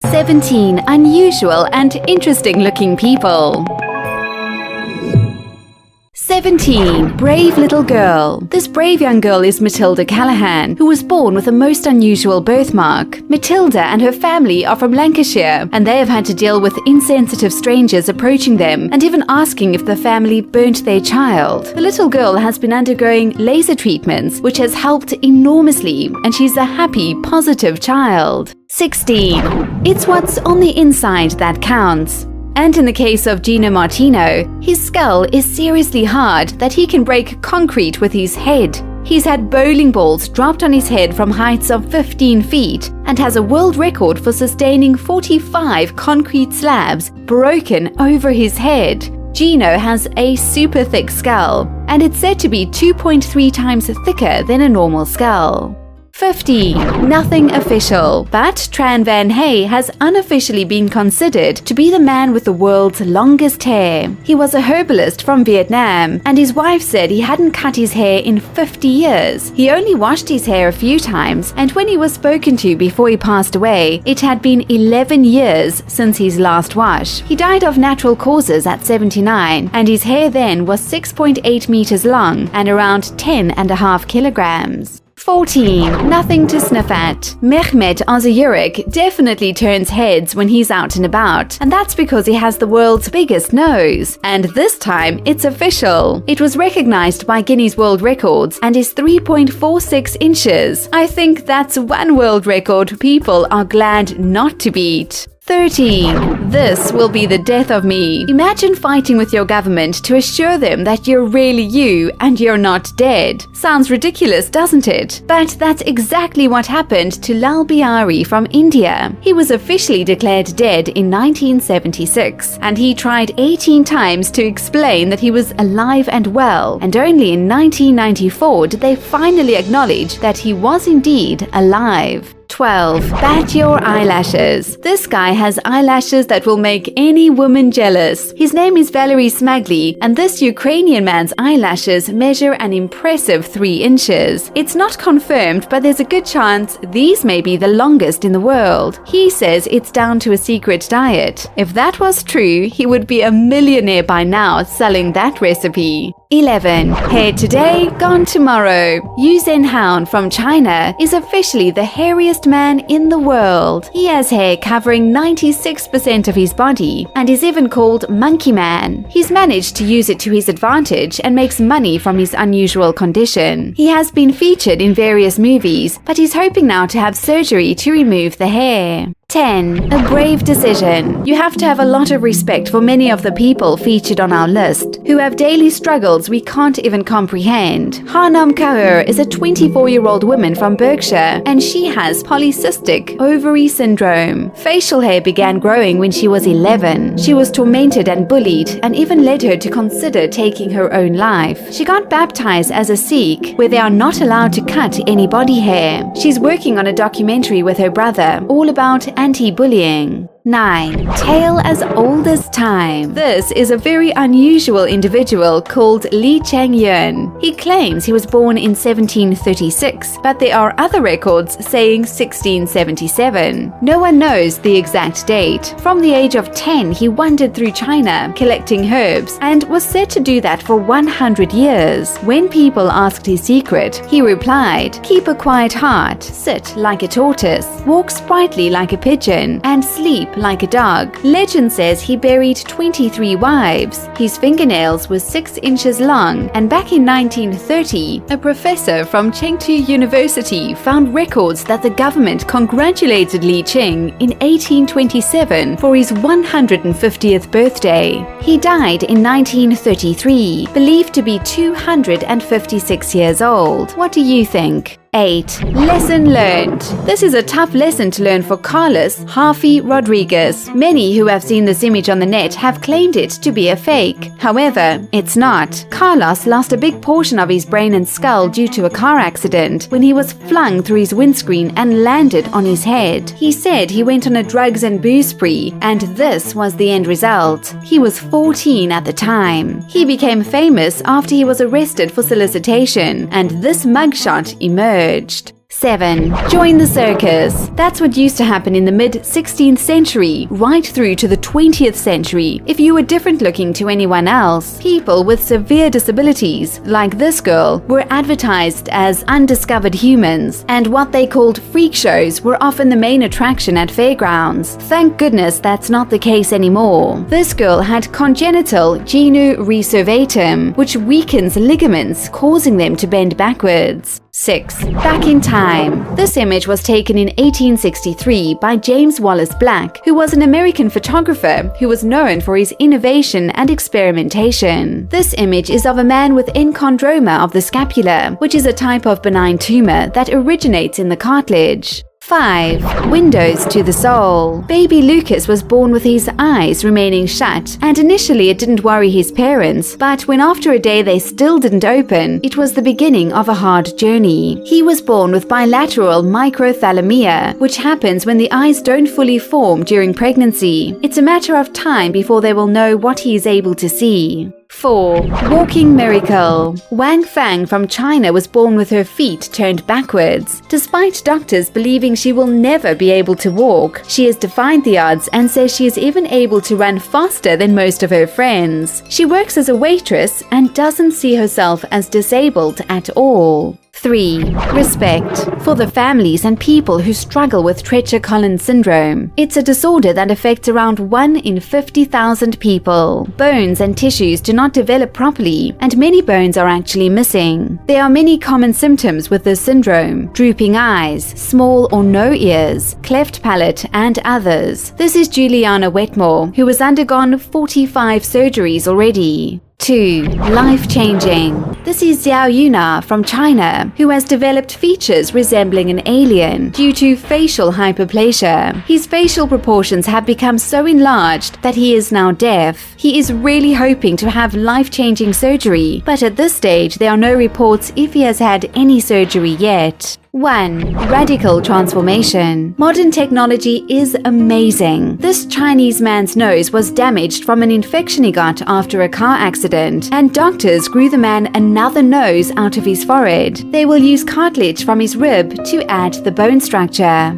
17 unusual and interesting looking people. 17. Brave little girl. This brave young girl is Matilda Callahan, who was born with a most unusual birthmark. Matilda and her family are from Lancashire, and they have had to deal with insensitive strangers approaching them and even asking if the family burnt their child. The little girl has been undergoing laser treatments, which has helped enormously, and she's a happy, positive child. 16. It's what's on the inside that counts. And in the case of Gino Martino, his skull is seriously hard that he can break concrete with his head. He's had bowling balls dropped on his head from heights of 15 feet and has a world record for sustaining 45 concrete slabs broken over his head. Gino has a super thick skull, and it's said to be 2.3 times thicker than a normal skull. 15. Nothing official, but Tran Van Hey has unofficially been considered to be the man with the world's longest hair. He was a herbalist from Vietnam, and his wife said he hadn't cut his hair in 50 years. He only washed his hair a few times, and when he was spoken to before he passed away, it had been 11 years since his last wash. He died of natural causes at 79, and his hair then was 6.8 meters long and around 10.5 kilograms. 14. Nothing to sniff at. Mehmet Ozayurik definitely turns heads when he's out and about, and that's because he has the world's biggest nose. And this time, it's official. It was recognized by Guinness World Records and is 3.46 inches. I think that's one world record people are glad not to beat. 13. This will be the death of me. Imagine fighting with your government to assure them that you're really you and you're not dead. Sounds ridiculous, doesn't it? But that's exactly what happened to Lal Bihari from India. He was officially declared dead in 1976, and he tried 18 times to explain that he was alive and well, and only in 1994 did they finally acknowledge that he was indeed alive. 12. Bat your eyelashes. This guy has eyelashes that will make any woman jealous. His name is Valery Smagly, and this Ukrainian man's eyelashes measure an impressive 3 inches. It's not confirmed, but there's a good chance these may be the longest in the world. He says it's down to a secret diet. If that was true, he would be a millionaire by now selling that recipe. 11. Hair today, gone tomorrow. Yu Zhenhaon from China is officially the hairiest man in the world. He has hair covering 96% of his body and is even called Monkey Man. He's managed to use it to his advantage and makes money from his unusual condition. He has been featured in various movies, but he's hoping now to have surgery to remove the hair. 10. A brave decision. You have to have a lot of respect for many of the people featured on our list, who have daily struggles we can't even comprehend. Harnaam Kaur is a 24-year-old woman from Berkshire, and she has polycystic ovary syndrome. Facial hair began growing when she was 11. She was tormented and bullied, and even led her to consider taking her own life. She got baptized as a Sikh, where they are not allowed to cut any body hair. She's working on a documentary with her brother, all about anti-bullying. 9. Tale as old as time. This is a very unusual individual called Li Ching Yuen. He claims he was born in 1736, but there are other records saying 1677. No one knows the exact date. From the age of 10, he wandered through China, collecting herbs, and was said to do that for 100 years. When people asked his secret, he replied, "Keep a quiet heart, sit like a tortoise, walk sprightly like a pigeon, and sleep like a dog." Legend says he buried 23 wives. His fingernails were 6 inches long, and back in 1930, a professor from Chengtu University found records that the government congratulated Li Ching in 1827 for his 150th birthday. He died in 1933, believed to be 256 years old. What do you think? 8. Lesson learned. This is a tough lesson to learn for Carlos Harvey Rodriguez. Many who have seen this image on the net have claimed it to be a fake. However, it's not. Carlos lost a big portion of his brain and skull due to a car accident when he was flung through his windscreen and landed on his head. He said he went on a drugs and booze spree, and this was the end result. He was 14 at the time. He became famous after he was arrested for solicitation, and this mugshot emerged. 7. Join the circus. That's what used to happen in the mid-16th century, right through to the 20th century. If you were different looking to anyone else, people with severe disabilities, like this girl, were advertised as undiscovered humans, and what they called freak shows were often the main attraction at fairgrounds. Thank goodness that's not the case anymore. This girl had congenital genu reservatum, which weakens ligaments, causing them to bend backwards. 6. Back in time. This image was taken in 1863 by James Wallace Black, who was an American photographer who was known for his innovation and experimentation. This image is of a man with enchondroma of the scapula, which is a type of benign tumor that originates in the cartilage. 5. Windows to the soul. Baby Lucas was born with his eyes remaining shut, and initially it didn't worry his parents, but when after a day they still didn't open, it was the beginning of a hard journey. He was born with bilateral microphthalmia, which happens when the eyes don't fully form during pregnancy. It's a matter of time before they will know what he is able to see. 4. Walking miracle. Wang Fang from China was born with her feet turned backwards. Despite doctors believing she will never be able to walk, she has defied the odds and says she is even able to run faster than most of her friends. She works as a waitress and doesn't see herself as disabled at all. 3. Respect for the families and people who struggle with Treacher-Collins syndrome. It's a disorder that affects around 1 in 50,000 people. Bones and tissues do not develop properly, and many bones are actually missing. There are many common symptoms with this syndrome: drooping eyes, small or no ears, cleft palate, and others. This is Juliana Wetmore, who has undergone 45 surgeries already. 2. Life-changing. This is Xiao Yuna from China, who has developed features resembling an alien due to facial hyperplasia. His facial proportions have become so enlarged that he is now deaf. He is really hoping to have life-changing surgery, but at this stage there are no reports if he has had any surgery yet. 1. Radical transformation. Modern technology is amazing. This Chinese man's nose was damaged from an infection he got after a car accident, and doctors grew the man another nose out of his forehead. They will use cartilage from his rib to add the bone structure.